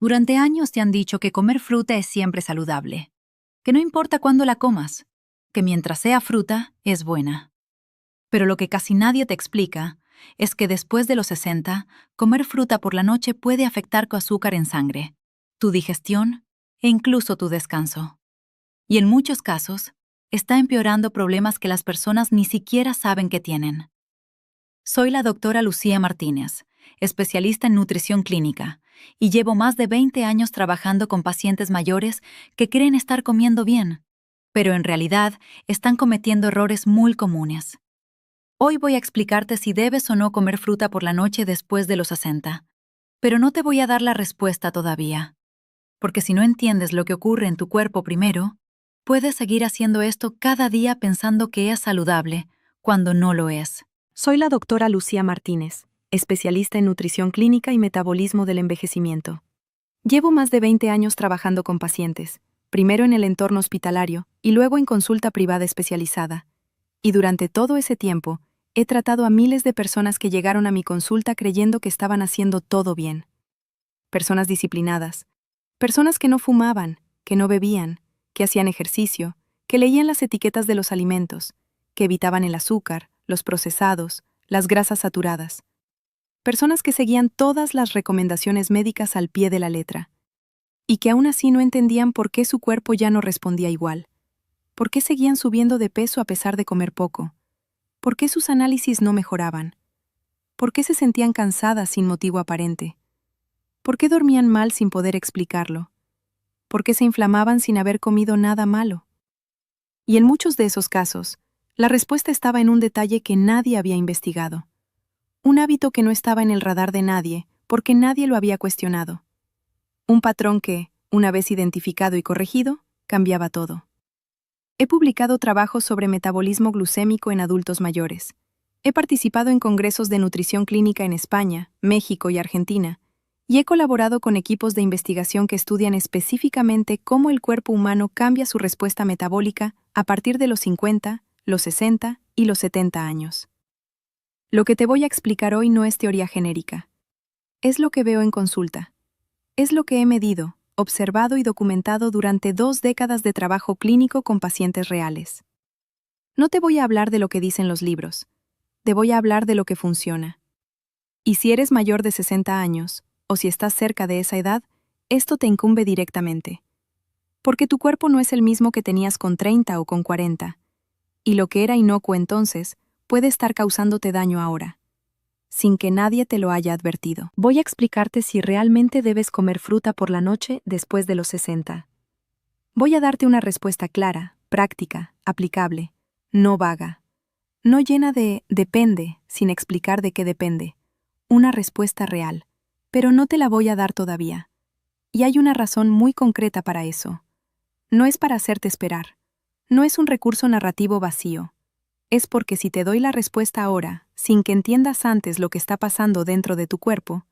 Durante años te han dicho que comer fruta es siempre saludable, que no importa cuándo la comas, que mientras sea fruta, es buena. Pero lo que casi nadie te explica es que después de los 60, comer fruta por la noche puede afectar tu azúcar en sangre, tu digestión e incluso tu descanso. Y en muchos casos, está empeorando problemas que las personas ni siquiera saben que tienen. Soy la doctora Lucía Martínez, especialista en nutrición clínica, y llevo más de 20 años trabajando con pacientes mayores que creen estar comiendo bien, pero en realidad están cometiendo errores muy comunes. Hoy voy a explicarte si debes o no comer fruta por la noche después de los 60, pero no te voy a dar la respuesta todavía, porque si no entiendes lo que ocurre en tu cuerpo primero, puedes seguir haciendo esto cada día pensando que es saludable, cuando no lo es. Soy la doctora Lucía Martínez, especialista en nutrición clínica y metabolismo del envejecimiento. Llevo más de 20 años trabajando con pacientes, primero en el entorno hospitalario y luego en consulta privada especializada. Y durante todo ese tiempo, he tratado a miles de personas que llegaron a mi consulta creyendo que estaban haciendo todo bien. Personas disciplinadas, personas que no fumaban, que no bebían, que hacían ejercicio, que leían las etiquetas de los alimentos, que evitaban el azúcar, los procesados, las grasas saturadas. Personas que seguían todas las recomendaciones médicas al pie de la letra, y que aún así no entendían por qué su cuerpo ya no respondía igual, por qué seguían subiendo de peso a pesar de comer poco, por qué sus análisis no mejoraban, por qué se sentían cansadas sin motivo aparente, por qué dormían mal sin poder explicarlo, por qué se inflamaban sin haber comido nada malo. Y en muchos de esos casos, la respuesta estaba en un detalle que nadie había investigado. Un hábito que no estaba en el radar de nadie, porque nadie lo había cuestionado. Un patrón que, una vez identificado y corregido, cambiaba todo. He publicado trabajos sobre metabolismo glucémico en adultos mayores. He participado en congresos de nutrición clínica en España, México y Argentina, y he colaborado con equipos de investigación que estudian específicamente cómo el cuerpo humano cambia su respuesta metabólica a partir de los 50, los 60 y los 70 años. Lo que te voy a explicar hoy no es teoría genérica. Es lo que veo en consulta. Es lo que he medido, observado y documentado durante 2 décadas de trabajo clínico con pacientes reales. No te voy a hablar de lo que dicen los libros. Te voy a hablar de lo que funciona. Y si eres mayor de 60 años, o si estás cerca de esa edad, esto te incumbe directamente. Porque tu cuerpo no es el mismo que tenías con 30 o con 40. Y lo que era inocuo entonces puede estar causándote daño ahora, sin que nadie te lo haya advertido. Voy a explicarte si realmente debes comer fruta por la noche después de los 60. Voy a darte una respuesta clara, práctica, aplicable, no vaga, no llena de depende, sin explicar de qué depende. Una respuesta real, pero no te la voy a dar todavía. Y hay una razón muy concreta para eso. No es para hacerte esperar. No es un recurso narrativo vacío. Es porque si te doy la respuesta ahora, sin que entiendas antes lo que está pasando dentro de tu cuerpo,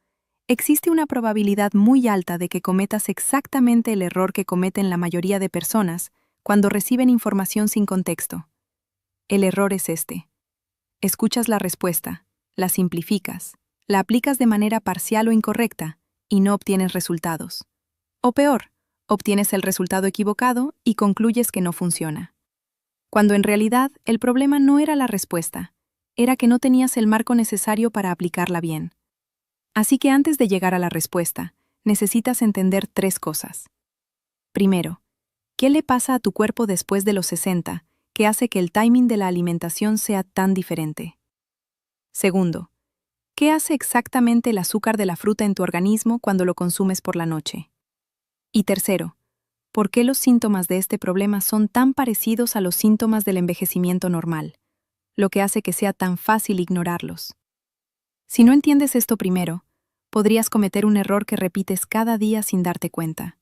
existe una probabilidad muy alta de que cometas exactamente el error que cometen la mayoría de personas cuando reciben información sin contexto. El error es este. Escuchas la respuesta, la simplificas, la aplicas de manera parcial o incorrecta y no obtienes resultados. O peor, obtienes el resultado equivocado y concluyes que no funciona. Cuando en realidad el problema no era la respuesta, era que no tenías el marco necesario para aplicarla bien. Así que antes de llegar a la respuesta, necesitas entender 3 cosas. Primero, ¿qué le pasa a tu cuerpo después de los 60 que hace que el timing de la alimentación sea tan diferente? Segundo, ¿qué hace exactamente el azúcar de la fruta en tu organismo cuando lo consumes por la noche? Y tercero, ¿por qué los síntomas de este problema son tan parecidos a los síntomas del envejecimiento normal, lo que hace que sea tan fácil ignorarlos? Si no entiendes esto primero, podrías cometer un error que repites cada día sin darte cuenta.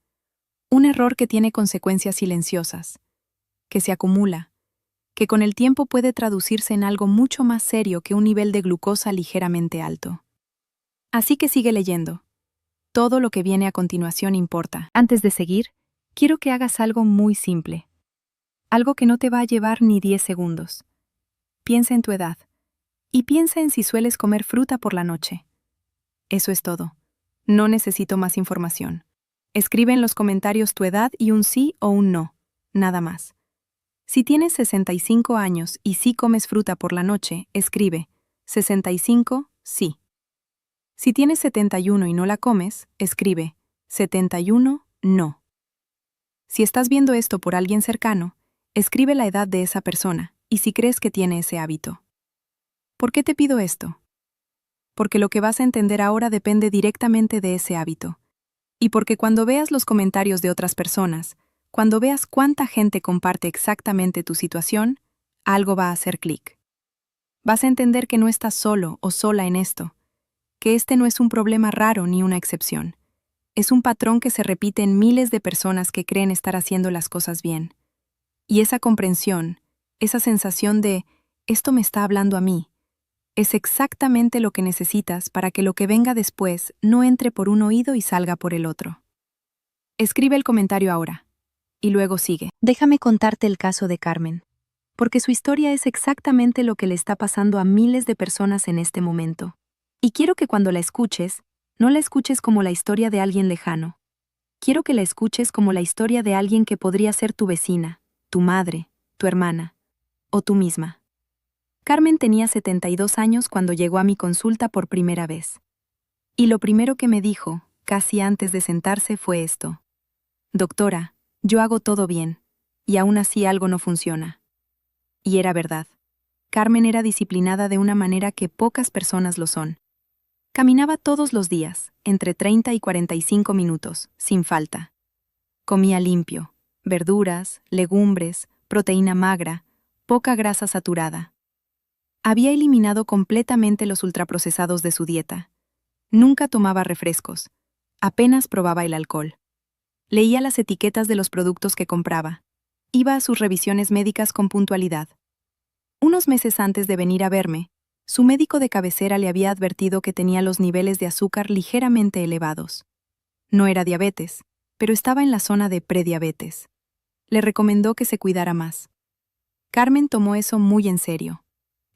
Un error que tiene consecuencias silenciosas, que se acumula, que con el tiempo puede traducirse en algo mucho más serio que un nivel de glucosa ligeramente alto. Así que sigue leyendo. Todo lo que viene a continuación importa. Antes de seguir, quiero que hagas algo muy simple. Algo que no te va a llevar ni 10 segundos. Piensa en tu edad. Y piensa en si sueles comer fruta por la noche. Eso es todo. No necesito más información. Escribe en los comentarios tu edad y un sí o un no, nada más. Si tienes 65 años y sí comes fruta por la noche, escribe 65, sí. Si tienes 71 y no la comes, escribe 71, no. Si estás viendo esto por alguien cercano, escribe la edad de esa persona y si crees que tiene ese hábito. ¿Por qué te pido esto? Porque lo que vas a entender ahora depende directamente de ese hábito. Y porque cuando veas los comentarios de otras personas, cuando veas cuánta gente comparte exactamente tu situación, algo va a hacer clic. Vas a entender que no estás solo o sola en esto, que este no es un problema raro ni una excepción. Es un patrón que se repite en miles de personas que creen estar haciendo las cosas bien. Y esa comprensión, esa sensación de «esto me está hablando a mí», es exactamente lo que necesitas para que lo que venga después no entre por un oído y salga por el otro. Escribe el comentario ahora, y luego sigue. Déjame contarte el caso de Carmen, porque su historia es exactamente lo que le está pasando a miles de personas en este momento. Y quiero que cuando la escuches, no la escuches como la historia de alguien lejano. Quiero que la escuches como la historia de alguien que podría ser tu vecina, tu madre, tu hermana, o tú misma. Carmen tenía 72 años cuando llegó a mi consulta por primera vez. Y lo primero que me dijo, casi antes de sentarse, fue esto. Doctora, yo hago todo bien, y aún así algo no funciona. Y era verdad. Carmen era disciplinada de una manera que pocas personas lo son. Caminaba todos los días, entre 30 y 45 minutos, sin falta. Comía limpio, verduras, legumbres, proteína magra, poca grasa saturada. Había eliminado completamente los ultraprocesados de su dieta. Nunca tomaba refrescos. Apenas probaba el alcohol. Leía las etiquetas de los productos que compraba. Iba a sus revisiones médicas con puntualidad. Unos meses antes de venir a verme, su médico de cabecera le había advertido que tenía los niveles de azúcar ligeramente elevados. No era diabetes, pero estaba en la zona de prediabetes. Le recomendó que se cuidara más. Carmen tomó eso muy en serio.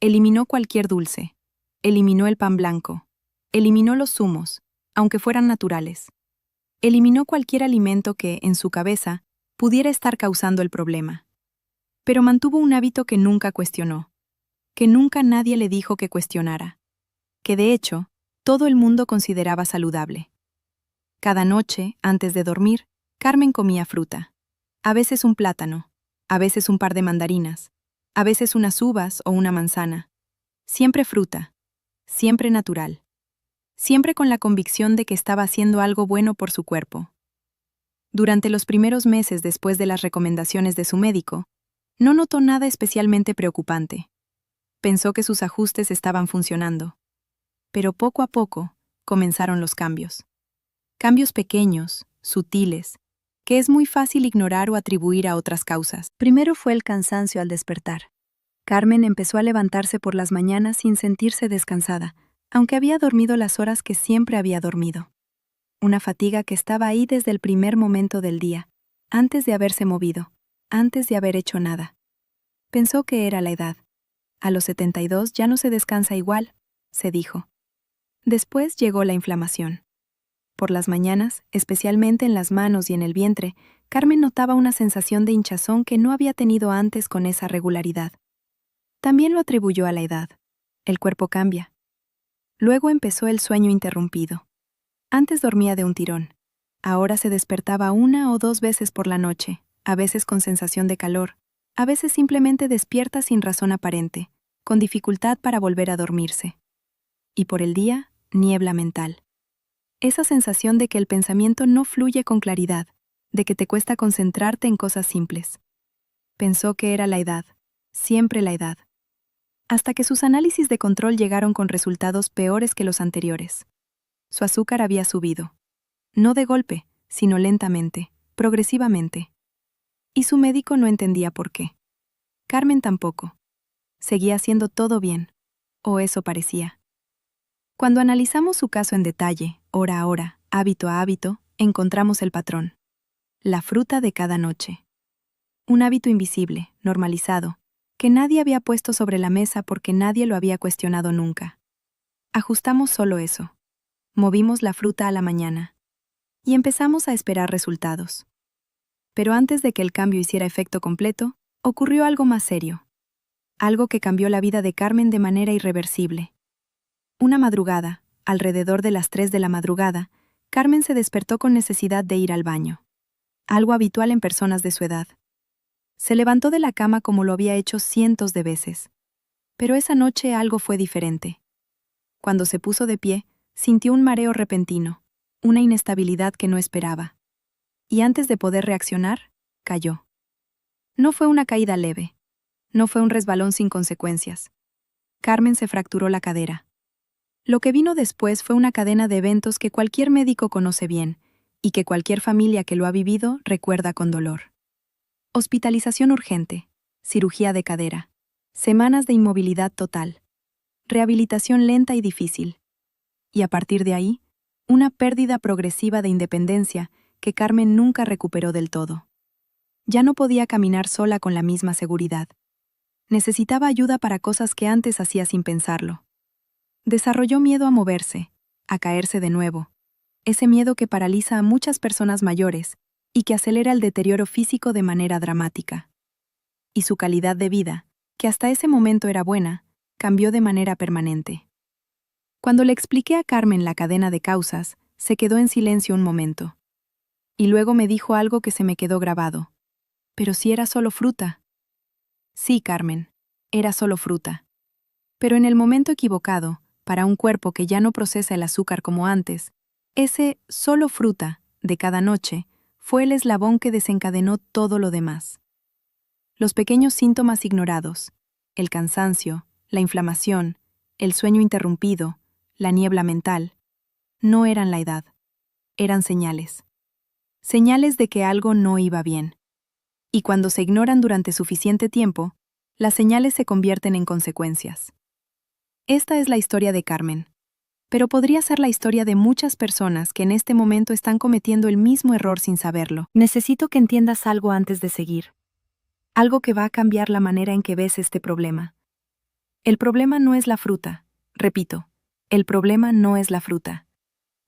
Eliminó cualquier dulce. Eliminó el pan blanco. Eliminó los zumos, aunque fueran naturales. Eliminó cualquier alimento que, en su cabeza, pudiera estar causando el problema. Pero mantuvo un hábito que nunca cuestionó, que nunca nadie le dijo que cuestionara, que de hecho, todo el mundo consideraba saludable. Cada noche, antes de dormir, Carmen comía fruta. A veces un plátano, a veces un par de mandarinas, a veces unas uvas o una manzana. Siempre fruta, siempre natural. Siempre con la convicción de que estaba haciendo algo bueno por su cuerpo. Durante los primeros meses después de las recomendaciones de su médico, no notó nada especialmente preocupante. Pensó que sus ajustes estaban funcionando. Pero poco a poco comenzaron los cambios. Cambios pequeños, sutiles, que es muy fácil ignorar o atribuir a otras causas. Primero fue el cansancio al despertar. Carmen empezó a levantarse por las mañanas sin sentirse descansada, aunque había dormido las horas que siempre había dormido. Una fatiga que estaba ahí desde el primer momento del día, antes de haberse movido, antes de haber hecho nada. Pensó que era la edad. A los 72 ya no se descansa igual, se dijo. Después llegó la inflamación. Por las mañanas, especialmente en las manos y en el vientre, Carmen notaba una sensación de hinchazón que no había tenido antes con esa regularidad. También lo atribuyó a la edad. El cuerpo cambia. Luego empezó el sueño interrumpido. Antes dormía de un tirón. Ahora se despertaba 1 o 2 veces por la noche, a veces con sensación de calor, a veces simplemente despierta sin razón aparente, con dificultad para volver a dormirse. Y por el día, niebla mental. Esa sensación de que el pensamiento no fluye con claridad, de que te cuesta concentrarte en cosas simples. Pensó que era la edad, siempre la edad. Hasta que sus análisis de control llegaron con resultados peores que los anteriores. Su azúcar había subido. No de golpe, sino lentamente, progresivamente. Y su médico no entendía por qué. Carmen tampoco. Seguía haciendo todo bien, o eso parecía. Cuando analizamos su caso en detalle, hora a hora, hábito a hábito, encontramos el patrón. La fruta de cada noche. Un hábito invisible, normalizado, que nadie había puesto sobre la mesa porque nadie lo había cuestionado nunca. Ajustamos solo eso. Movimos la fruta a la mañana. y empezamos a esperar resultados. Pero antes de que el cambio hiciera efecto completo, ocurrió algo más serio. Algo que cambió la vida de Carmen de manera irreversible. Una madrugada, alrededor de las 3 de la madrugada, Carmen se despertó con necesidad de ir al baño. Algo habitual en personas de su edad. Se levantó de la cama como lo había hecho cientos de veces. Pero esa noche algo fue diferente. Cuando se puso de pie, sintió un mareo repentino, una inestabilidad que no esperaba. Y antes de poder reaccionar, cayó. No fue una caída leve. No fue un resbalón sin consecuencias. Carmen se fracturó la cadera. Lo que vino después fue una cadena de eventos que cualquier médico conoce bien y que cualquier familia que lo ha vivido recuerda con dolor. Hospitalización urgente, cirugía de cadera, semanas de inmovilidad total, rehabilitación lenta y difícil. Y a partir de ahí, una pérdida progresiva de independencia que Carmen nunca recuperó del todo. Ya no podía caminar sola con la misma seguridad. Necesitaba ayuda para cosas que antes hacía sin pensarlo. Desarrolló miedo a moverse, a caerse de nuevo. Ese miedo que paraliza a muchas personas mayores y que acelera el deterioro físico de manera dramática. Y su calidad de vida, que hasta ese momento era buena, cambió de manera permanente. Cuando le expliqué a Carmen la cadena de causas, se quedó en silencio un momento. Y luego me dijo algo que se me quedó grabado. Pero si era solo fruta. Sí, Carmen, era solo fruta. Pero en el momento equivocado, para un cuerpo que ya no procesa el azúcar como antes, ese solo fruta de cada noche fue el eslabón que desencadenó todo lo demás. Los pequeños síntomas ignorados, el cansancio, la inflamación, el sueño interrumpido, la niebla mental, no eran la edad, eran señales. Señales de que algo no iba bien. Y cuando se ignoran durante suficiente tiempo, las señales se convierten en consecuencias. Esta es la historia de Carmen, pero podría ser la historia de muchas personas que en este momento están cometiendo el mismo error sin saberlo. Necesito que entiendas algo antes de seguir. Algo que va a cambiar la manera en que ves este problema. El problema no es la fruta. Repito, el problema no es la fruta.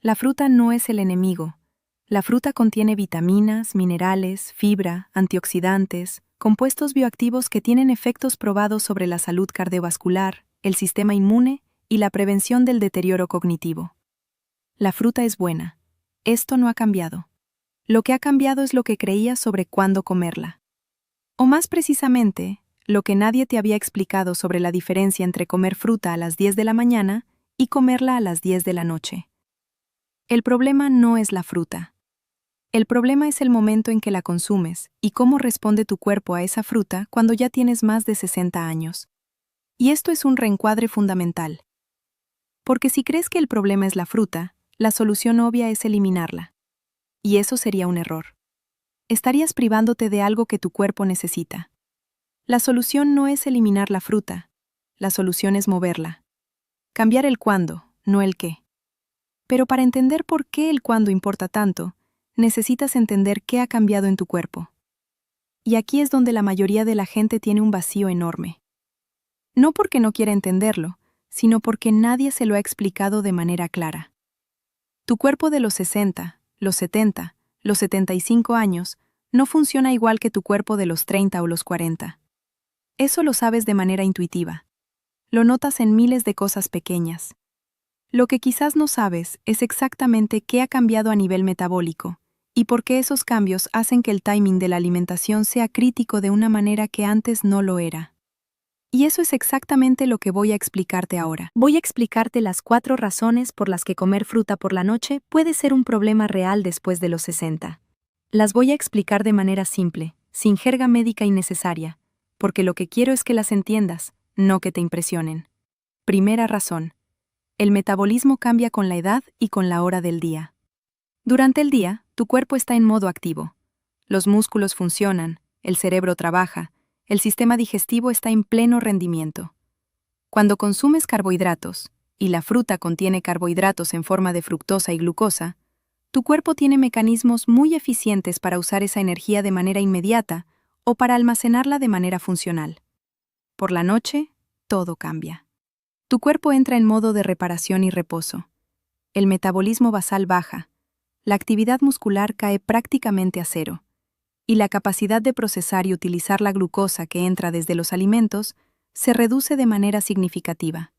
La fruta no es el enemigo. La fruta contiene vitaminas, minerales, fibra, antioxidantes, compuestos bioactivos que tienen efectos probados sobre la salud cardiovascular, el sistema inmune y la prevención del deterioro cognitivo. La fruta es buena. Esto no ha cambiado. Lo que ha cambiado es lo que creías sobre cuándo comerla. O más precisamente, lo que nadie te había explicado sobre la diferencia entre comer fruta a las 10 de la mañana y comerla a las 10 de la noche. El problema no es la fruta. El problema es el momento en que la consumes y cómo responde tu cuerpo a esa fruta cuando ya tienes más de 60 años. Y esto es un reencuadre fundamental. Porque si crees que el problema es la fruta, la solución obvia es eliminarla. Y eso sería un error. Estarías privándote de algo que tu cuerpo necesita. La solución no es eliminar la fruta. La solución es moverla. Cambiar el cuándo, no el qué. Pero para entender por qué el cuándo importa tanto, necesitas entender qué ha cambiado en tu cuerpo. Y aquí es donde la mayoría de la gente tiene un vacío enorme. No porque no quiera entenderlo, sino porque nadie se lo ha explicado de manera clara. Tu cuerpo de los 60, los 70, los 75 años no funciona igual que tu cuerpo de los 30 o los 40. Eso lo sabes de manera intuitiva. Lo notas en miles de cosas pequeñas. Lo que quizás no sabes es exactamente qué ha cambiado a nivel metabólico y por qué esos cambios hacen que el timing de la alimentación sea crítico de una manera que antes no lo era. Y eso es exactamente lo que voy a explicarte ahora. Voy a explicarte las 4 razones por las que comer fruta por la noche puede ser un problema real después de los 60. Las voy a explicar de manera simple, sin jerga médica innecesaria, porque lo que quiero es que las entiendas, no que te impresionen. Primera razón. El metabolismo cambia con la edad y con la hora del día. Durante el día, tu cuerpo está en modo activo. Los músculos funcionan, el cerebro trabaja, el sistema digestivo está en pleno rendimiento. Cuando consumes carbohidratos, y la fruta contiene carbohidratos en forma de fructosa y glucosa, tu cuerpo tiene mecanismos muy eficientes para usar esa energía de manera inmediata o para almacenarla de manera funcional. Por la noche, todo cambia. Tu cuerpo entra en modo de reparación y reposo. El metabolismo basal baja. la actividad muscular cae prácticamente a cero, y la capacidad de procesar y utilizar la glucosa que entra desde los alimentos se reduce de manera significativa.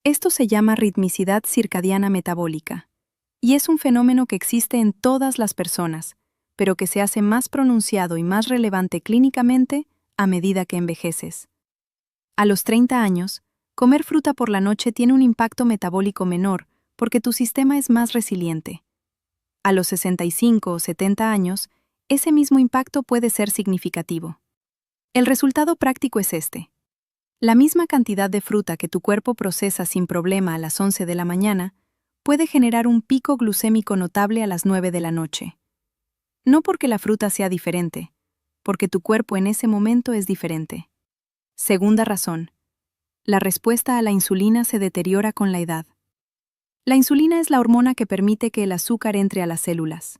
Esto se llama ritmicidad circadiana metabólica, y es un fenómeno que existe en todas las personas, pero que se hace más pronunciado y más relevante clínicamente a medida que envejeces. A los 30 años, comer fruta por la noche tiene un impacto metabólico menor porque tu sistema es más resiliente. A los 65 o 70 años, ese mismo impacto puede ser significativo. El resultado práctico es este. La misma cantidad de fruta que tu cuerpo procesa sin problema a las 11 de la mañana puede generar un pico glucémico notable a las 9 de la noche. No porque la fruta sea diferente, porque tu cuerpo en ese momento es diferente. Segunda razón. La respuesta a la insulina se deteriora con la edad. La insulina es la hormona que permite que el azúcar entre a las células.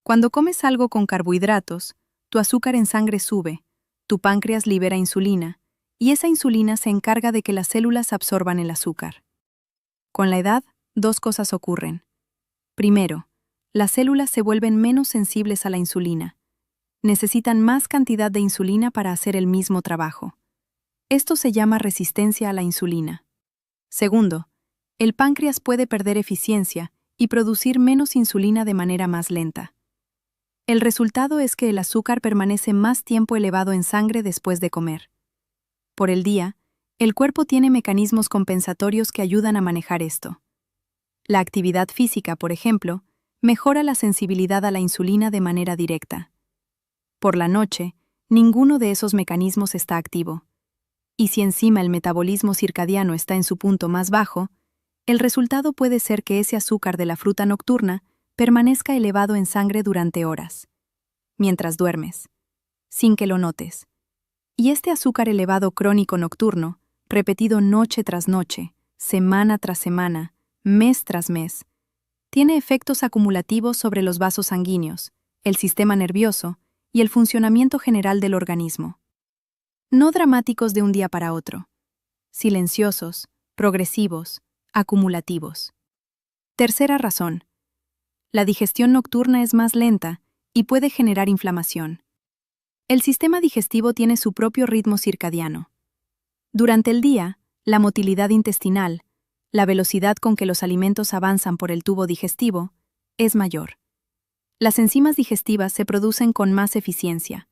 Cuando comes algo con carbohidratos, tu azúcar en sangre sube, tu páncreas libera insulina, y esa insulina se encarga de que las células absorban el azúcar. Con la edad, dos cosas ocurren. Primero, las células se vuelven menos sensibles a la insulina. Necesitan más cantidad de insulina para hacer el mismo trabajo. Esto se llama resistencia a la insulina. Segundo, el páncreas puede perder eficiencia y producir menos insulina de manera más lenta. El resultado es que el azúcar permanece más tiempo elevado en sangre después de comer. Por el día, el cuerpo tiene mecanismos compensatorios que ayudan a manejar esto. La actividad física, por ejemplo, mejora la sensibilidad a la insulina de manera directa. Por la noche, ninguno de esos mecanismos está activo. Y si encima el metabolismo circadiano está en su punto más bajo, el resultado puede ser que ese azúcar de la fruta nocturna permanezca elevado en sangre durante horas, mientras duermes, sin que lo notes. Y este azúcar elevado crónico nocturno, repetido noche tras noche, semana tras semana, mes tras mes, tiene efectos acumulativos sobre los vasos sanguíneos, el sistema nervioso y el funcionamiento general del organismo. No dramáticos de un día para otro, silenciosos, progresivos, acumulativos. Tercera razón. La digestión nocturna es más lenta y puede generar inflamación. El sistema digestivo tiene su propio ritmo circadiano. Durante el día, la motilidad intestinal, la velocidad con que los alimentos avanzan por el tubo digestivo, es mayor. Las enzimas digestivas se producen con más eficiencia.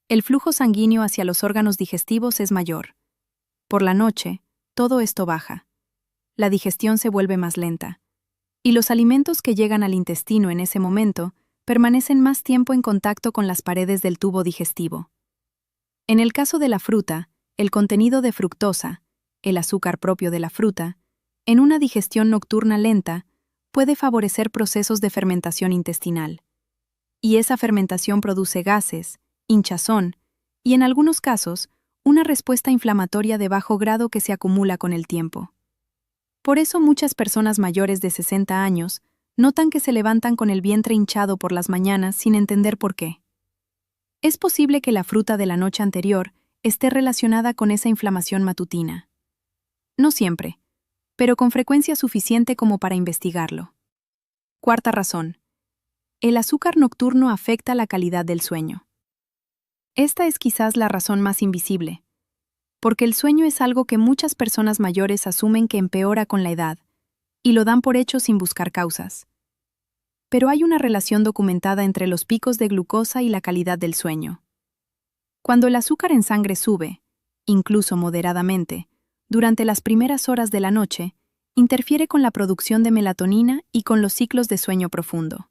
El flujo sanguíneo hacia los órganos digestivos es mayor. Por la noche, todo esto baja. La digestión se vuelve más lenta. Y los alimentos que llegan al intestino en ese momento permanecen más tiempo en contacto con las paredes del tubo digestivo. En el caso de la fruta, el contenido de fructosa, el azúcar propio de la fruta, en una digestión nocturna lenta, puede favorecer procesos de fermentación intestinal. Y esa fermentación produce gases, hinchazón y, en algunos casos, una respuesta inflamatoria de bajo grado que se acumula con el tiempo. Por eso muchas personas mayores de 60 años notan que se levantan con el vientre hinchado por las mañanas sin entender por qué. Es posible que la fruta de la noche anterior esté relacionada con esa inflamación matutina. No siempre, pero con frecuencia suficiente como para investigarlo. Cuarta razón. El azúcar nocturno afecta la calidad del sueño. Esta es quizás la razón más invisible, porque el sueño es algo que muchas personas mayores asumen que empeora con la edad, y lo dan por hecho sin buscar causas. Pero hay una relación documentada entre los picos de glucosa y la calidad del sueño. Cuando el azúcar en sangre sube, incluso moderadamente, durante las primeras horas de la noche, interfiere con la producción de melatonina y con los ciclos de sueño profundo.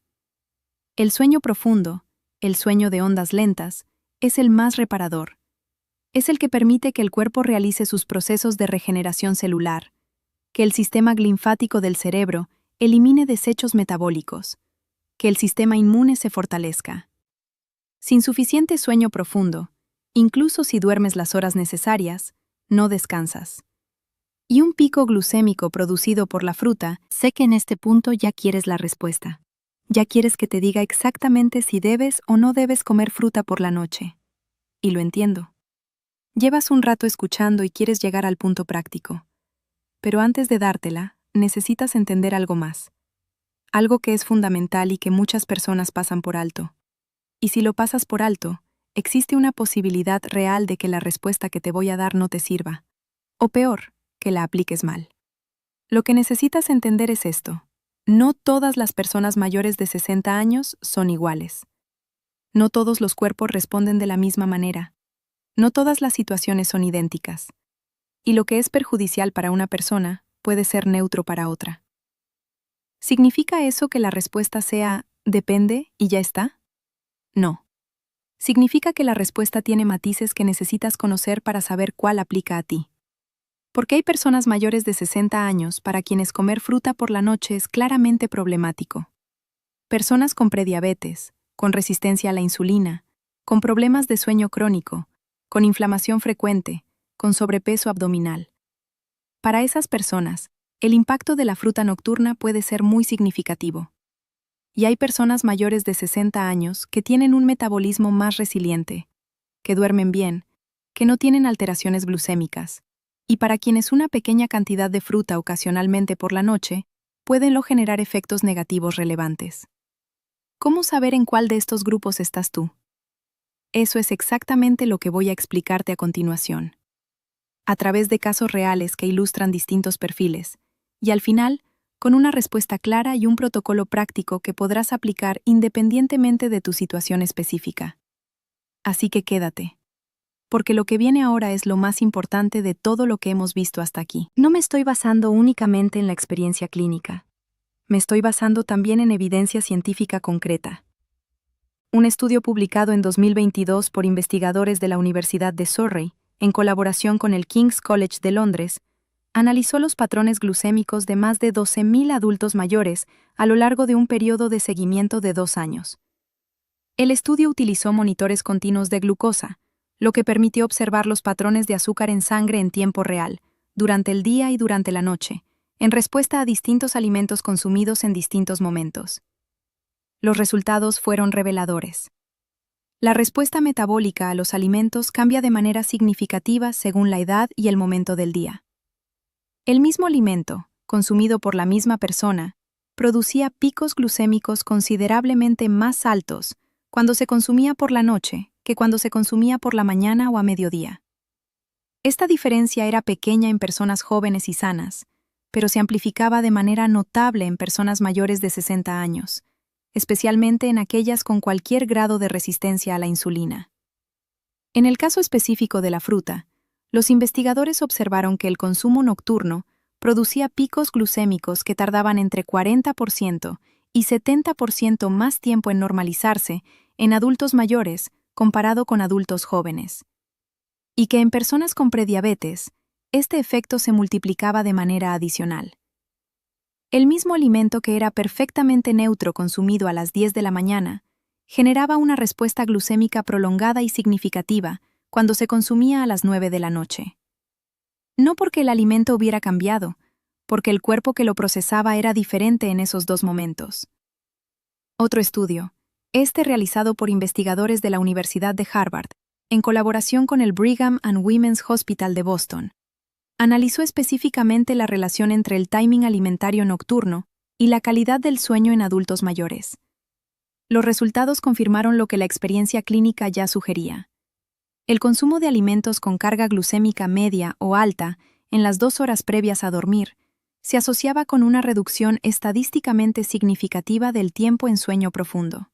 El sueño profundo, el sueño de ondas lentas, es el más reparador. Es el que permite que el cuerpo realice sus procesos de regeneración celular, que el sistema linfático del cerebro elimine desechos metabólicos, que el sistema inmune se fortalezca. Sin suficiente sueño profundo, incluso si duermes las horas necesarias, no descansas. Y un pico glucémico producido por la fruta, sé que en este punto ya quieres la respuesta. Ya quieres que te diga exactamente si debes o no debes comer fruta por la noche. Y lo entiendo. Llevas un rato escuchando y quieres llegar al punto práctico. Pero antes de dártela, necesitas entender algo más. algo que es fundamental y que muchas personas pasan por alto. Y si lo pasas por alto, existe una posibilidad real de que la respuesta que te voy a dar no te sirva, o peor, que la apliques mal. Lo que necesitas entender es esto: no todas las personas mayores de 60 años son iguales. No todos los cuerpos responden de la misma manera. No todas las situaciones son idénticas. Y lo que es perjudicial para una persona puede ser neutro para otra. ¿Significa eso que la respuesta sea depende y ya está? No. Significa que la respuesta tiene matices que necesitas conocer para saber cuál aplica a ti. Porque hay personas mayores de 60 años para quienes comer fruta por la noche es claramente problemático. Personas con prediabetes, con resistencia a la insulina, con problemas de sueño crónico, con inflamación frecuente, con sobrepeso abdominal. Para esas personas, el impacto de la fruta nocturna puede ser muy significativo. Y hay personas mayores de 60 años que tienen un metabolismo más resiliente, que duermen bien, que no tienen alteraciones glucémicas, y para quienes una pequeña cantidad de fruta ocasionalmente por la noche puede generar efectos negativos relevantes. ¿Cómo saber en cuál de estos grupos estás tú? Eso es exactamente lo que voy a explicarte a continuación, a través de casos reales que ilustran distintos perfiles, y al final, con una respuesta clara y un protocolo práctico que podrás aplicar independientemente de tu situación específica. Así que quédate, porque lo que viene ahora es lo más importante de todo lo que hemos visto hasta aquí. No me estoy basando únicamente en la experiencia clínica. Me estoy basando también en evidencia científica concreta. Un estudio publicado en 2022 por investigadores de la Universidad de Surrey, en colaboración con el King's College de Londres, analizó los patrones glucémicos de más de 12.000 adultos mayores a lo largo de un periodo de seguimiento de 2 años. El estudio utilizó monitores continuos de glucosa, lo que permitió observar los patrones de azúcar en sangre en tiempo real, durante el día y durante la noche, en respuesta a distintos alimentos consumidos en distintos momentos. Los resultados fueron reveladores. La respuesta metabólica a los alimentos cambia de manera significativa según la edad y el momento del día. El mismo alimento, consumido por la misma persona, producía picos glucémicos considerablemente más altos cuando se consumía por la noche que cuando se consumía por la mañana o a mediodía. Esta diferencia era pequeña en personas jóvenes y sanas, pero se amplificaba de manera notable en personas mayores de 60 años, especialmente en aquellas con cualquier grado de resistencia a la insulina. En el caso específico de la fruta, los investigadores observaron que el consumo nocturno producía picos glucémicos que tardaban entre 40% y 70% más tiempo en normalizarse en adultos mayores comparado con adultos jóvenes. Y que en personas con prediabetes, este efecto se multiplicaba de manera adicional. El mismo alimento que era perfectamente neutro consumido a las 10 de la mañana generaba una respuesta glucémica prolongada y significativa cuando se consumía a las 9 de la noche. No porque el alimento hubiera cambiado, porque el cuerpo que lo procesaba era diferente en esos 2 momentos. Otro estudio, realizado por investigadores de la Universidad de Harvard, en colaboración con el Brigham and Women's Hospital de Boston, analizó específicamente la relación entre el timing alimentario nocturno y la calidad del sueño en adultos mayores. Los resultados confirmaron lo que la experiencia clínica ya sugería. El consumo de alimentos con carga glucémica media o alta en las 2 horas previas a dormir se asociaba con una reducción estadísticamente significativa del tiempo en sueño profundo.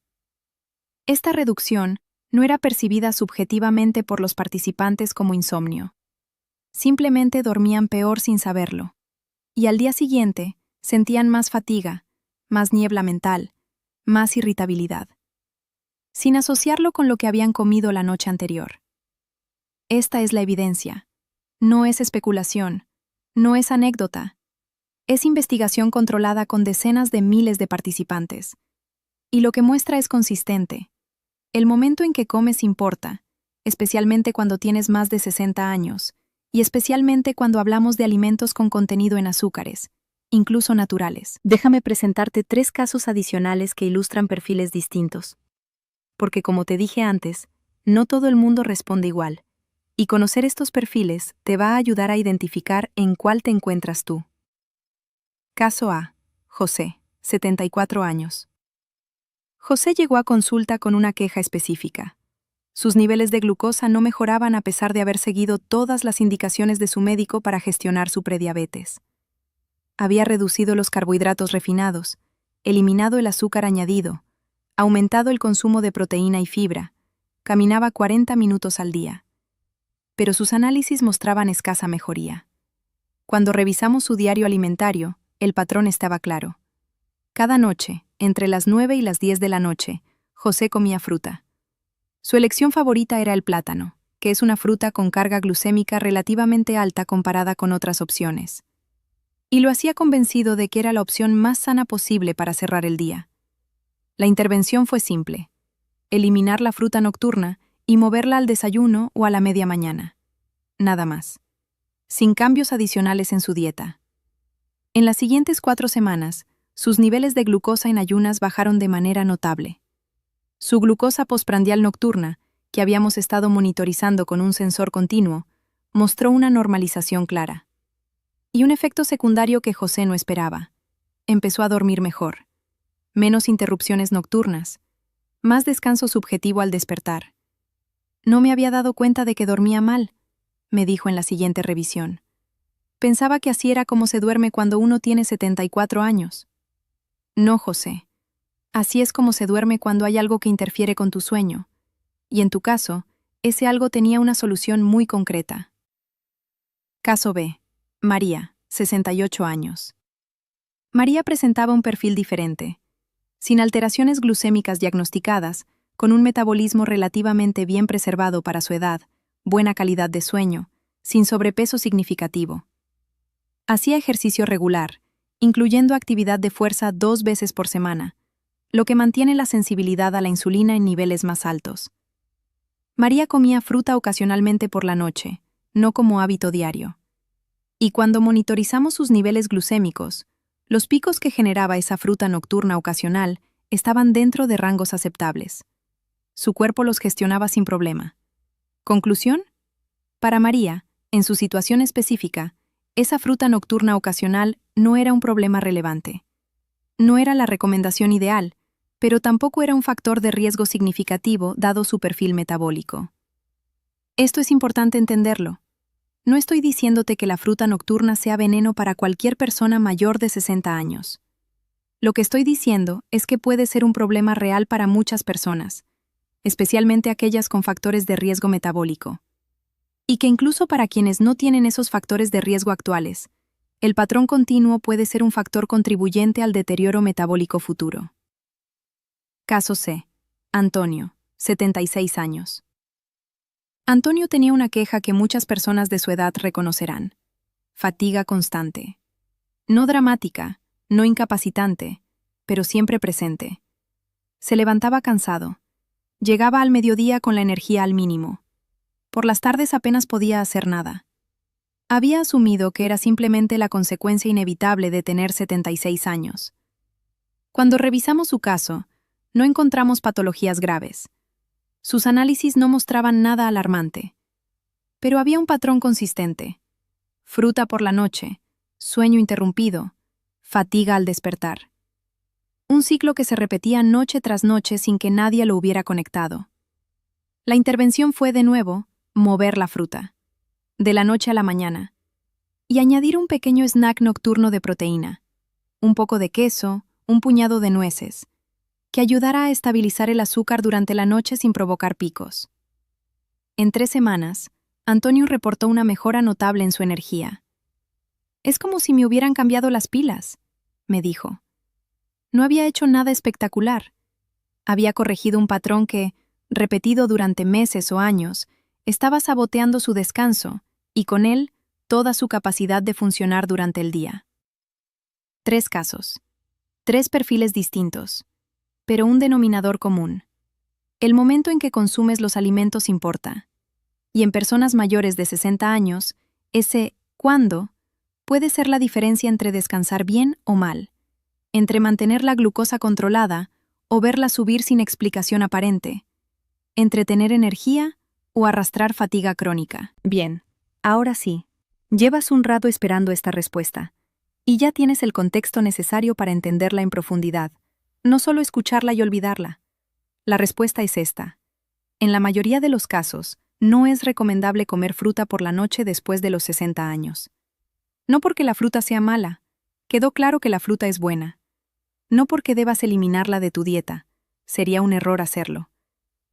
Esta reducción no era percibida subjetivamente por los participantes como insomnio. Simplemente dormían peor sin saberlo. Y al día siguiente sentían más fatiga, más niebla mental, más irritabilidad, sin asociarlo con lo que habían comido la noche anterior. Esta es la evidencia. No es especulación, no es anécdota. Es investigación controlada con decenas de miles de participantes. Y lo que muestra es consistente. El momento en que comes importa, especialmente cuando tienes más de 60 años, y especialmente cuando hablamos de alimentos con contenido en azúcares, incluso naturales. Déjame presentarte 3 casos adicionales que ilustran perfiles distintos. Porque como te dije antes, no todo el mundo responde igual, y conocer estos perfiles te va a ayudar a identificar en cuál te encuentras tú. Caso A. José, 74 años. José llegó a consulta con una queja específica. Sus niveles de glucosa no mejoraban a pesar de haber seguido todas las indicaciones de su médico para gestionar su prediabetes. Había reducido los carbohidratos refinados, eliminado el azúcar añadido, aumentado el consumo de proteína y fibra, caminaba 40 minutos al día. Pero sus análisis mostraban escasa mejoría. Cuando revisamos su diario alimentario, el patrón estaba claro. Cada noche, entre las 9 y las 10 de la noche, José comía fruta. Su elección favorita era el plátano, que es una fruta con carga glucémica relativamente alta comparada con otras opciones. Y lo hacía convencido de que era la opción más sana posible para cerrar el día. La intervención fue simple: eliminar la fruta nocturna y moverla al desayuno o a la media mañana. Nada más. Sin cambios adicionales en su dieta. En las siguientes 4 semanas, sus niveles de glucosa en ayunas bajaron de manera notable. Su glucosa postprandial nocturna, que habíamos estado monitorizando con un sensor continuo, mostró una normalización clara. Y un efecto secundario que José no esperaba. Empezó a dormir mejor. Menos interrupciones nocturnas. Más descanso subjetivo al despertar. No me había dado cuenta de que dormía mal, me dijo en la siguiente revisión. Pensaba que así era como se duerme cuando uno tiene 74 años. No, José. Así es como se duerme cuando hay algo que interfiere con tu sueño. Y en tu caso, ese algo tenía una solución muy concreta. Caso B. María, 68 años. María presentaba un perfil diferente. Sin alteraciones glucémicas diagnosticadas, con un metabolismo relativamente bien preservado para su edad, buena calidad de sueño, sin sobrepeso significativo. Hacía ejercicio regular, incluyendo actividad de fuerza 2 veces por semana, lo que mantiene la sensibilidad a la insulina en niveles más altos. María comía fruta ocasionalmente por la noche, no como hábito diario. Y cuando monitorizamos sus niveles glucémicos, los picos que generaba esa fruta nocturna ocasional estaban dentro de rangos aceptables. Su cuerpo los gestionaba sin problema. ¿Conclusión? Para María, en su situación específica, esa fruta nocturna ocasional no era un problema relevante. No era la recomendación ideal, pero tampoco era un factor de riesgo significativo dado su perfil metabólico. Esto es importante entenderlo. No estoy diciéndote que la fruta nocturna sea veneno para cualquier persona mayor de 60 años. Lo que estoy diciendo es que puede ser un problema real para muchas personas, especialmente aquellas con factores de riesgo metabólico. Y que incluso para quienes no tienen esos factores de riesgo actuales, el patrón continuo puede ser un factor contribuyente al deterioro metabólico futuro. Caso C. Antonio, 76 años. Antonio tenía una queja que muchas personas de su edad reconocerán: fatiga constante. No dramática, no incapacitante, pero siempre presente. Se levantaba cansado. Llegaba al mediodía con la energía al mínimo. Por las tardes apenas podía hacer nada. Había asumido que era simplemente la consecuencia inevitable de tener 76 años. Cuando revisamos su caso, no encontramos patologías graves. Sus análisis no mostraban nada alarmante. Pero había un patrón consistente: fruta por la noche, sueño interrumpido, fatiga al despertar. Un ciclo que se repetía noche tras noche sin que nadie lo hubiera conectado. La intervención fue, de nuevo, mover la fruta, de la noche a la mañana, y añadir un pequeño snack nocturno de proteína, un poco de queso, un puñado de nueces, que ayudara a estabilizar el azúcar durante la noche sin provocar picos. En 3 semanas, Antonio reportó una mejora notable en su energía. «Es como si me hubieran cambiado las pilas», me dijo. No había hecho nada espectacular. Había corregido un patrón que, repetido durante meses o años, estaba saboteando su descanso y, con él, toda su capacidad de funcionar durante el día. 3 casos. 3 perfiles distintos, pero un denominador común. El momento en que consumes los alimentos importa. Y en personas mayores de 60 años, ese «cuándo» puede ser la diferencia entre descansar bien o mal, entre mantener la glucosa controlada o verla subir sin explicación aparente, entre tener energía o arrastrar fatiga crónica. Bien, ahora sí, llevas un rato esperando esta respuesta. Y ya tienes el contexto necesario para entenderla en profundidad, no solo escucharla y olvidarla. La respuesta es esta. En la mayoría de los casos, no es recomendable comer fruta por la noche después de los 60 años. No porque la fruta sea mala, quedó claro que la fruta es buena. No porque debas eliminarla de tu dieta, sería un error hacerlo,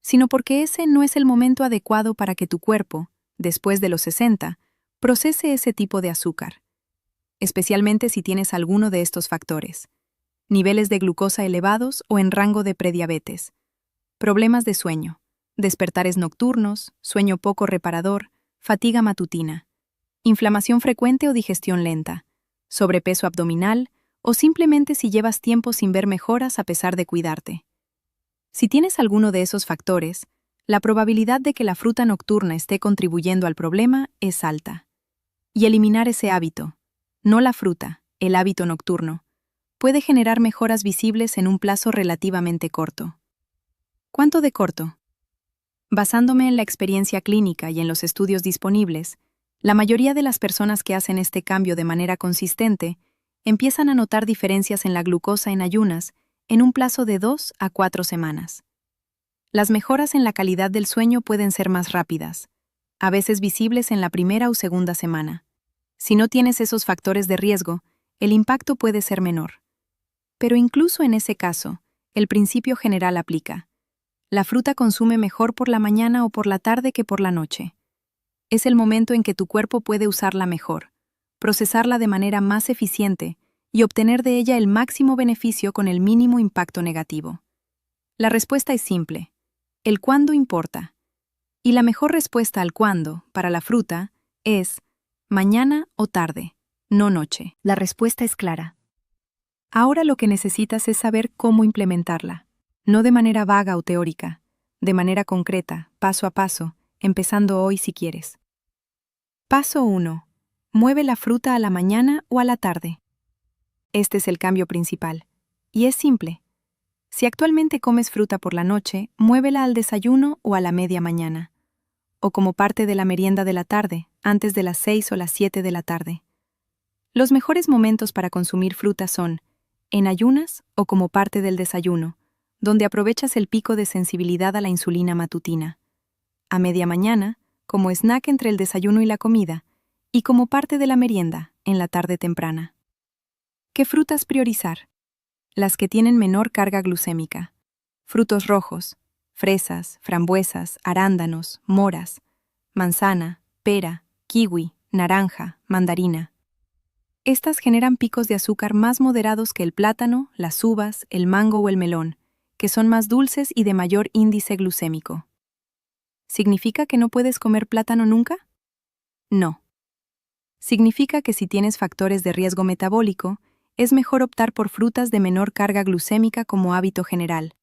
sino porque ese no es el momento adecuado para que tu cuerpo, después de los 60, procese ese tipo de azúcar, especialmente si tienes alguno de estos factores: niveles de glucosa elevados o en rango de prediabetes, problemas de sueño, despertares nocturnos, sueño poco reparador, fatiga matutina, inflamación frecuente o digestión lenta, sobrepeso abdominal o simplemente si llevas tiempo sin ver mejoras a pesar de cuidarte. Si tienes alguno de esos factores, la probabilidad de que la fruta nocturna esté contribuyendo al problema es alta. Y eliminar ese hábito, no la fruta, el hábito nocturno, puede generar mejoras visibles en un plazo relativamente corto. ¿Cuánto de corto? Basándome en la experiencia clínica y en los estudios disponibles, la mayoría de las personas que hacen este cambio de manera consistente empiezan a notar diferencias en la glucosa en ayunas en un plazo de 2 a 4 semanas. Las mejoras en la calidad del sueño pueden ser más rápidas, a veces visibles en la primera o segunda semana. Si no tienes esos factores de riesgo, el impacto puede ser menor. Pero incluso en ese caso, el principio general aplica. La fruta consume mejor por la mañana o por la tarde que por la noche. Es el momento en que tu cuerpo puede usarla mejor, procesarla de manera más eficiente y obtener de ella el máximo beneficio con el mínimo impacto negativo. La respuesta es simple. El cuándo importa. Y la mejor respuesta al cuándo, para la fruta, es mañana o tarde, no noche. La respuesta es clara. Ahora lo que necesitas es saber cómo implementarla, no de manera vaga o teórica, de manera concreta, paso a paso, empezando hoy si quieres. Paso 1. Mueve la fruta a la mañana o a la tarde. Este es el cambio principal. Y es simple. Si actualmente comes fruta por la noche, muévela al desayuno o a la media mañana, o como parte de la merienda de la tarde, antes de las 6 o las 7 de la tarde. Los mejores momentos para consumir fruta son en ayunas o como parte del desayuno, donde aprovechas el pico de sensibilidad a la insulina matutina, a media mañana, como snack entre el desayuno y la comida, y como parte de la merienda, en la tarde temprana. ¿Qué frutas priorizar? Las que tienen menor carga glucémica. Frutos rojos, fresas, frambuesas, arándanos, moras, manzana, pera, kiwi, naranja, mandarina. Estas generan picos de azúcar más moderados que el plátano, las uvas, el mango o el melón, que son más dulces y de mayor índice glucémico. ¿Significa que no puedes comer plátano nunca? No. Significa que si tienes factores de riesgo metabólico, es mejor optar por frutas de menor carga glucémica como hábito general,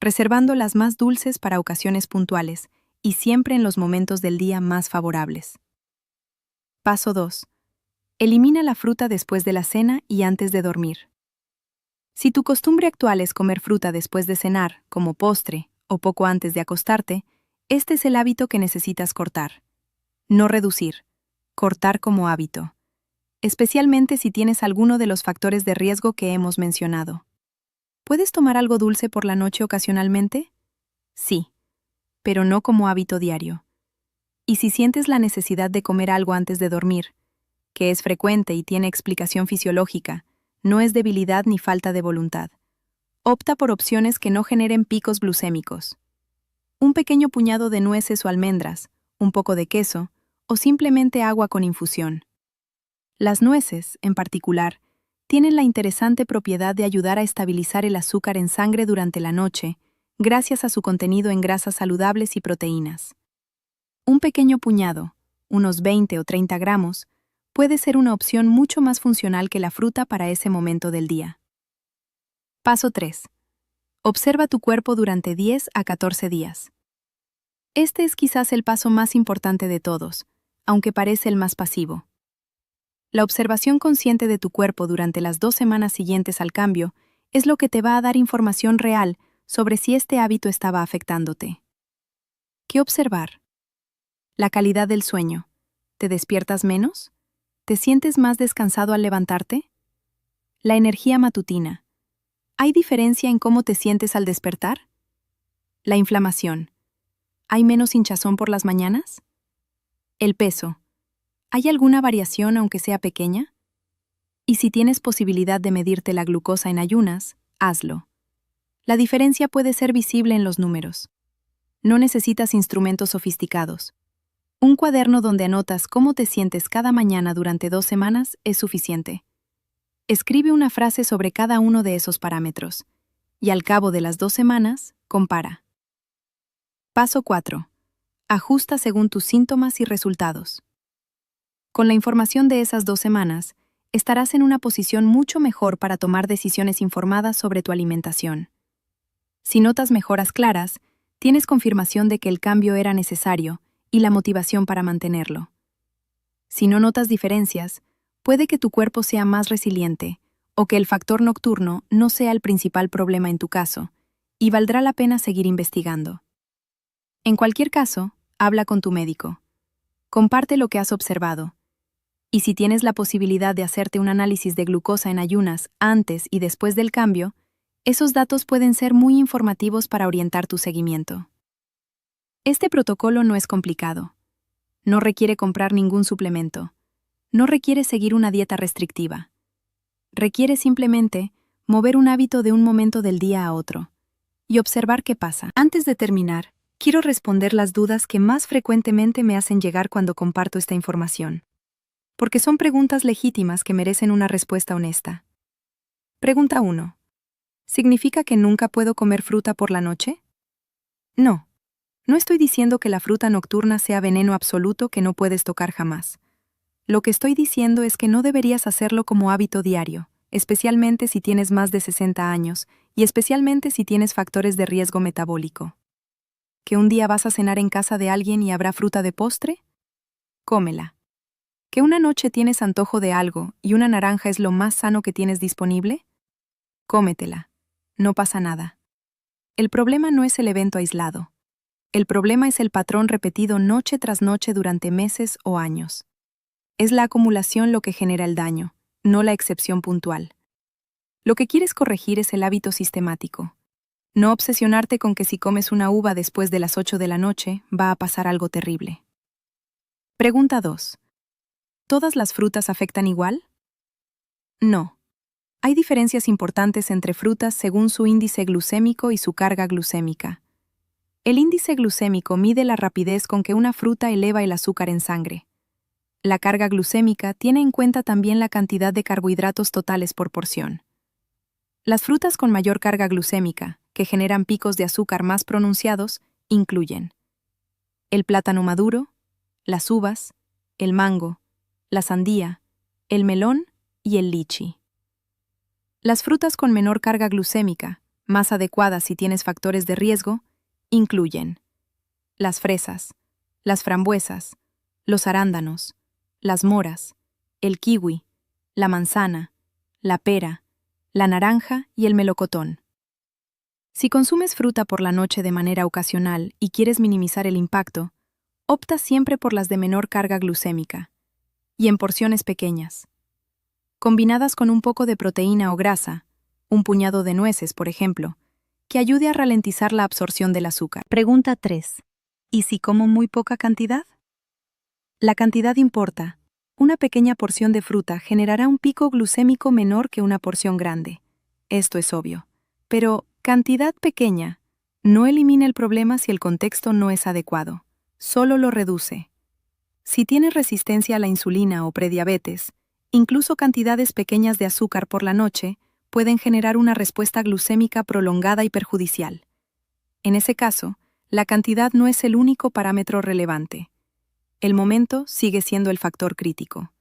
reservando las más dulces para ocasiones puntuales y siempre en los momentos del día más favorables. Paso 2. Elimina la fruta después de la cena y antes de dormir. Si tu costumbre actual es comer fruta después de cenar, como postre, o poco antes de acostarte, este es el hábito que necesitas cortar. No reducir, cortar como hábito, especialmente si tienes alguno de los factores de riesgo que hemos mencionado. ¿Puedes tomar algo dulce por la noche ocasionalmente? Sí, pero no como hábito diario. Y si sientes la necesidad de comer algo antes de dormir, que es frecuente y tiene explicación fisiológica, no es debilidad ni falta de voluntad. Opta por opciones que no generen picos glucémicos. Un pequeño puñado de nueces o almendras, un poco de queso, o simplemente agua con infusión. Las nueces, en particular, tienen la interesante propiedad de ayudar a estabilizar el azúcar en sangre durante la noche, gracias a su contenido en grasas saludables y proteínas. Un pequeño puñado, unos 20 o 30 gramos, puede ser una opción mucho más funcional que la fruta para ese momento del día. Paso 3. Observa tu cuerpo durante 10 a 14 días. Este es quizás el paso más importante de todos, aunque parece el más pasivo. La observación consciente de tu cuerpo durante las 2 semanas siguientes al cambio es lo que te va a dar información real sobre si este hábito estaba afectándote. ¿Qué observar? La calidad del sueño. ¿Te despiertas menos? ¿Te sientes más descansado al levantarte? La energía matutina. ¿Hay diferencia en cómo te sientes al despertar? La inflamación. ¿Hay menos hinchazón por las mañanas? El peso. ¿Hay alguna variación aunque sea pequeña? Y si tienes posibilidad de medirte la glucosa en ayunas, hazlo. La diferencia puede ser visible en los números. No necesitas instrumentos sofisticados. Un cuaderno donde anotas cómo te sientes cada mañana durante 2 semanas es suficiente. Escribe una frase sobre cada uno de esos parámetros, y al cabo de las 2 semanas, compara. Paso 4. Ajusta según tus síntomas y resultados. Con la información de esas 2 semanas, estarás en una posición mucho mejor para tomar decisiones informadas sobre tu alimentación. Si notas mejoras claras, tienes confirmación de que el cambio era necesario y la motivación para mantenerlo. Si no notas diferencias, puede que tu cuerpo sea más resiliente o que el factor nocturno no sea el principal problema en tu caso, y valdrá la pena seguir investigando. En cualquier caso, habla con tu médico. Comparte lo que has observado. Y si tienes la posibilidad de hacerte un análisis de glucosa en ayunas antes y después del cambio, esos datos pueden ser muy informativos para orientar tu seguimiento. Este protocolo no es complicado. No requiere comprar ningún suplemento. No requiere seguir una dieta restrictiva. Requiere simplemente mover un hábito de un momento del día a otro y observar qué pasa. Antes de terminar, quiero responder las dudas que más frecuentemente me hacen llegar cuando comparto esta información, porque son preguntas legítimas que merecen una respuesta honesta. Pregunta 1. ¿Significa que nunca puedo comer fruta por la noche? No. No estoy diciendo que la fruta nocturna sea veneno absoluto que no puedes tocar jamás. Lo que estoy diciendo es que no deberías hacerlo como hábito diario, especialmente si tienes más de 60 años y especialmente si tienes factores de riesgo metabólico. ¿Que un día vas a cenar en casa de alguien y habrá fruta de postre? Cómela. ¿Que una noche tienes antojo de algo y una naranja es lo más sano que tienes disponible? Cómetela. No pasa nada. El problema no es el evento aislado. El problema es el patrón repetido noche tras noche durante meses o años. Es la acumulación lo que genera el daño, no la excepción puntual. Lo que quieres corregir es el hábito sistemático. No obsesionarte con que si comes una uva después de las 8 de la noche va a pasar algo terrible. Pregunta 2. ¿Todas las frutas afectan igual? No. Hay diferencias importantes entre frutas según su índice glucémico y su carga glucémica. El índice glucémico mide la rapidez con que una fruta eleva el azúcar en sangre. La carga glucémica tiene en cuenta también la cantidad de carbohidratos totales por porción. Las frutas con mayor carga glucémica, que generan picos de azúcar más pronunciados, incluyen el plátano maduro, las uvas, el mango, la sandía, el melón y el lichi. Las frutas con menor carga glucémica, más adecuadas si tienes factores de riesgo, incluyen las fresas, las frambuesas, los arándanos, las moras, el kiwi, la manzana, la pera, la naranja y el melocotón. Si consumes fruta por la noche de manera ocasional y quieres minimizar el impacto, opta siempre por las de menor carga glucémica y en porciones pequeñas. Combinadas con un poco de proteína o grasa, un puñado de nueces, por ejemplo, que ayude a ralentizar la absorción del azúcar. Pregunta 3. ¿Y si como muy poca cantidad? La cantidad importa. Una pequeña porción de fruta generará un pico glucémico menor que una porción grande. Esto es obvio. Pero cantidad pequeña no elimina el problema si el contexto no es adecuado. Solo lo reduce. Si tienes resistencia a la insulina o prediabetes, incluso cantidades pequeñas de azúcar por la noche pueden generar una respuesta glucémica prolongada y perjudicial. En ese caso, la cantidad no es el único parámetro relevante. El momento sigue siendo el factor crítico.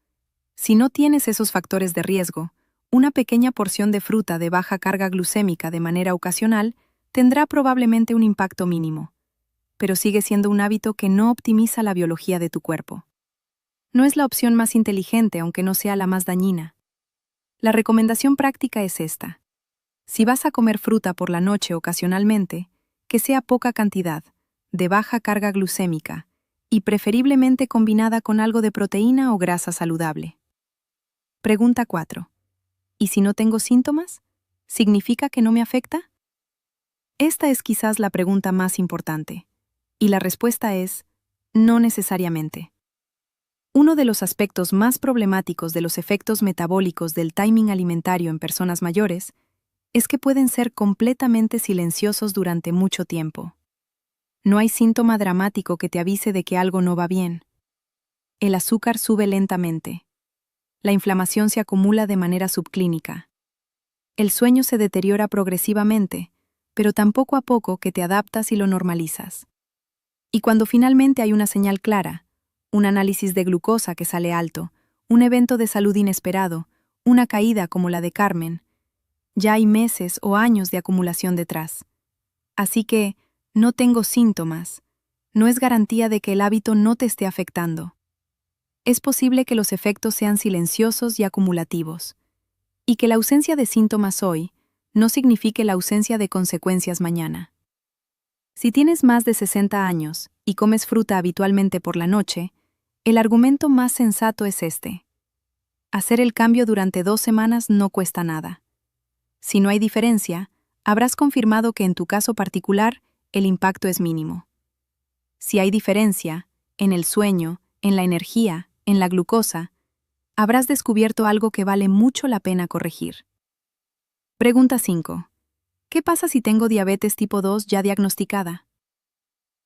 Si no tienes esos factores de riesgo, una pequeña porción de fruta de baja carga glucémica de manera ocasional tendrá probablemente un impacto mínimo, pero sigue siendo un hábito que no optimiza la biología de tu cuerpo. No es la opción más inteligente, aunque no sea la más dañina. La recomendación práctica es esta. Si vas a comer fruta por la noche ocasionalmente, que sea poca cantidad, de baja carga glucémica, y preferiblemente combinada con algo de proteína o grasa saludable. Pregunta 4. ¿Y si no tengo síntomas? ¿Significa que no me afecta? Esta es quizás la pregunta más importante. Y la respuesta es, no necesariamente. Uno de los aspectos más problemáticos de los efectos metabólicos del timing alimentario en personas mayores es que pueden ser completamente silenciosos durante mucho tiempo. No hay síntoma dramático que te avise de que algo no va bien. El azúcar sube lentamente. La inflamación se acumula de manera subclínica. El sueño se deteriora progresivamente, pero tan poco a poco que te adaptas y lo normalizas. Y cuando finalmente hay una señal clara, un análisis de glucosa que sale alto, un evento de salud inesperado, una caída como la de Carmen, ya hay meses o años de acumulación detrás. Así que, no tengo síntomas, no es garantía de que el hábito no te esté afectando. Es posible que los efectos sean silenciosos y acumulativos, y que la ausencia de síntomas hoy no signifique la ausencia de consecuencias mañana. Si tienes más de 60 años y comes fruta habitualmente por la noche, el argumento más sensato es este. Hacer el cambio durante 2 semanas no cuesta nada. Si no hay diferencia, habrás confirmado que en tu caso particular el impacto es mínimo. Si hay diferencia, en el sueño, en la energía, en la glucosa, habrás descubierto algo que vale mucho la pena corregir. Pregunta 5. ¿Qué pasa si tengo diabetes tipo 2 ya diagnosticada?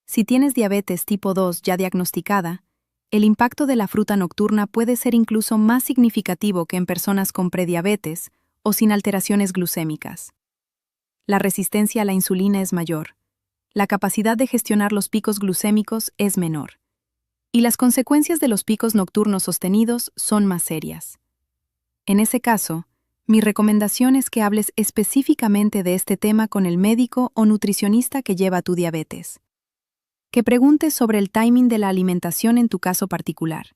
Si tienes diabetes tipo 2 ya diagnosticada, el impacto de la fruta nocturna puede ser incluso más significativo que en personas con prediabetes o sin alteraciones glucémicas. La resistencia a la insulina es mayor, la capacidad de gestionar los picos glucémicos es menor, y las consecuencias de los picos nocturnos sostenidos son más serias. En ese caso, mi recomendación es que hables específicamente de este tema con el médico o nutricionista que lleva tu diabetes. Que preguntes sobre el timing de la alimentación en tu caso particular.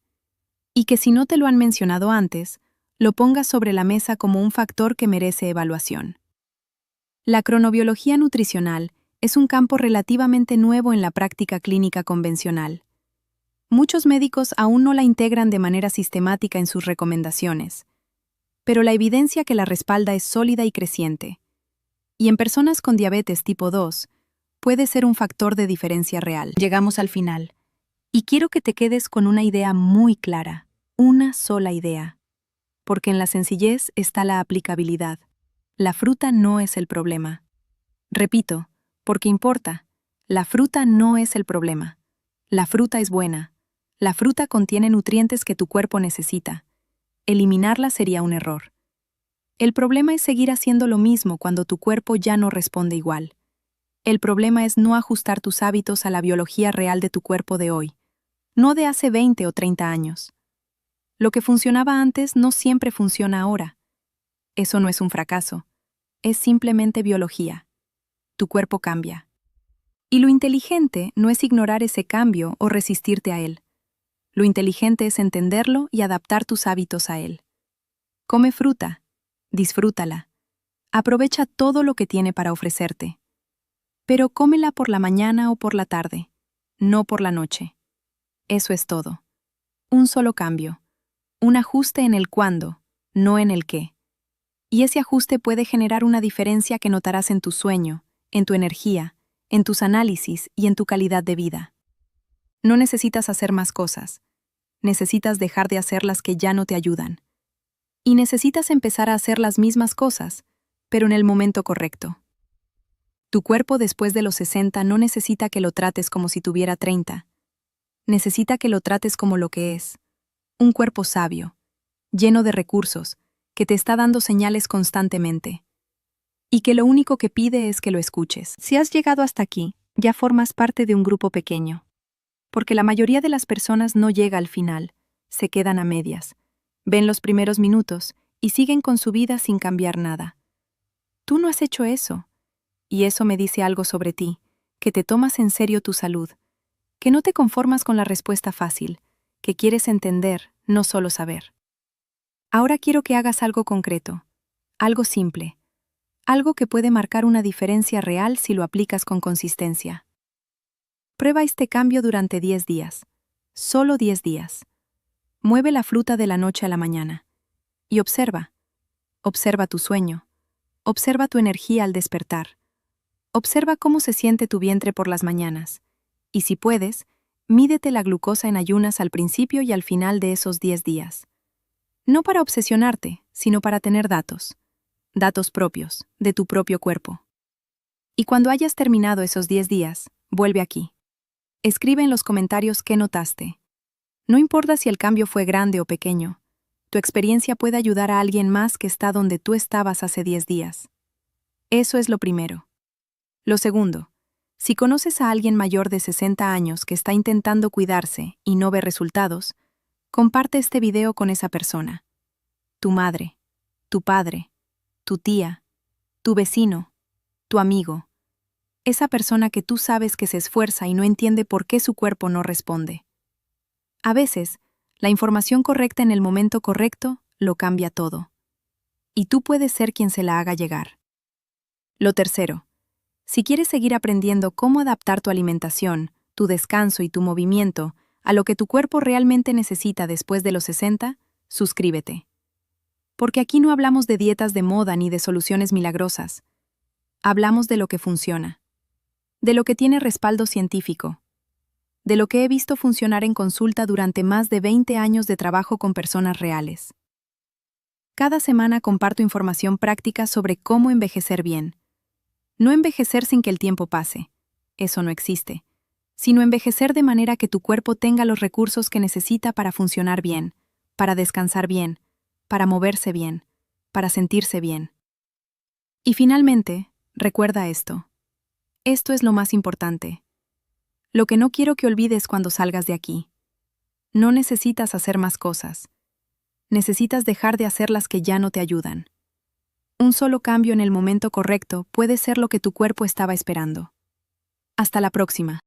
Y que si no te lo han mencionado antes, lo pongas sobre la mesa como un factor que merece evaluación. La cronobiología nutricional es un campo relativamente nuevo en la práctica clínica convencional. Muchos médicos aún no la integran de manera sistemática en sus recomendaciones, pero la evidencia que la respalda es sólida y creciente. Y en personas con diabetes tipo 2, puede ser un factor de diferencia real. Llegamos al final, y quiero que te quedes con una idea muy clara, una sola idea, porque en la sencillez está la aplicabilidad. La fruta no es el problema. Repito, porque importa, la fruta no es el problema. La fruta es buena. La fruta contiene nutrientes que tu cuerpo necesita. Eliminarla sería un error. El problema es seguir haciendo lo mismo cuando tu cuerpo ya no responde igual. El problema es no ajustar tus hábitos a la biología real de tu cuerpo de hoy, no de hace 20 o 30 años. Lo que funcionaba antes no siempre funciona ahora. Eso no es un fracaso, es simplemente biología. Tu cuerpo cambia. Y lo inteligente no es ignorar ese cambio o resistirte a él. Lo inteligente es entenderlo y adaptar tus hábitos a él. Come fruta, disfrútala, aprovecha todo lo que tiene para ofrecerte. Pero cómela por la mañana o por la tarde, no por la noche. Eso es todo. Un solo cambio. Un ajuste en el cuándo, no en el qué. Y ese ajuste puede generar una diferencia que notarás en tu sueño, en tu energía, en tus análisis y en tu calidad de vida. No necesitas hacer más cosas. Necesitas dejar de hacer las que ya no te ayudan. Y necesitas empezar a hacer las mismas cosas, pero en el momento correcto. Tu cuerpo después de los 60 no necesita que lo trates como si tuviera 30. Necesita que lo trates como lo que es. Un cuerpo sabio, lleno de recursos, que te está dando señales constantemente. Y que lo único que pide es que lo escuches. Si has llegado hasta aquí, ya formas parte de un grupo pequeño. Porque la mayoría de las personas no llega al final, se quedan a medias, ven los primeros minutos y siguen con su vida sin cambiar nada. Tú no has hecho eso. Y eso me dice algo sobre ti, que te tomas en serio tu salud, que no te conformas con la respuesta fácil, que quieres entender, no solo saber. Ahora quiero que hagas algo concreto, algo simple, algo que puede marcar una diferencia real si lo aplicas con consistencia. Prueba este cambio durante 10 días, solo 10 días. Mueve la fruta de la noche a la mañana y observa. Observa tu sueño. Observa tu energía al despertar. Observa cómo se siente tu vientre por las mañanas. Y si puedes, mídete la glucosa en ayunas al principio y al final de esos 10 días. No para obsesionarte, sino para tener datos. Datos propios, de tu propio cuerpo. Y cuando hayas terminado esos 10 días, vuelve aquí. Escribe en los comentarios qué notaste. No importa si el cambio fue grande o pequeño, tu experiencia puede ayudar a alguien más que está donde tú estabas hace 10 días. Eso es lo primero. Lo segundo, si conoces a alguien mayor de 60 años que está intentando cuidarse y no ve resultados, comparte este video con esa persona. Tu madre, tu padre, tu tía, tu vecino, tu amigo. Esa persona que tú sabes que se esfuerza y no entiende por qué su cuerpo no responde. A veces, la información correcta en el momento correcto lo cambia todo. Y tú puedes ser quien se la haga llegar. Lo tercero, si quieres seguir aprendiendo cómo adaptar tu alimentación, tu descanso y tu movimiento a lo que tu cuerpo realmente necesita después de los 60, suscríbete. Porque aquí no hablamos de dietas de moda ni de soluciones milagrosas. Hablamos de lo que funciona. De lo que tiene respaldo científico. De lo que he visto funcionar en consulta durante más de 20 años de trabajo con personas reales. Cada semana comparto información práctica sobre cómo envejecer bien. No envejecer sin que el tiempo pase, eso no existe, sino envejecer de manera que tu cuerpo tenga los recursos que necesita para funcionar bien, para descansar bien, para moverse bien, para sentirse bien. Y finalmente, recuerda esto. Esto es lo más importante. Lo que no quiero que olvides cuando salgas de aquí. No necesitas hacer más cosas. Necesitas dejar de hacer las que ya no te ayudan. Un solo cambio en el momento correcto puede ser lo que tu cuerpo estaba esperando. Hasta la próxima.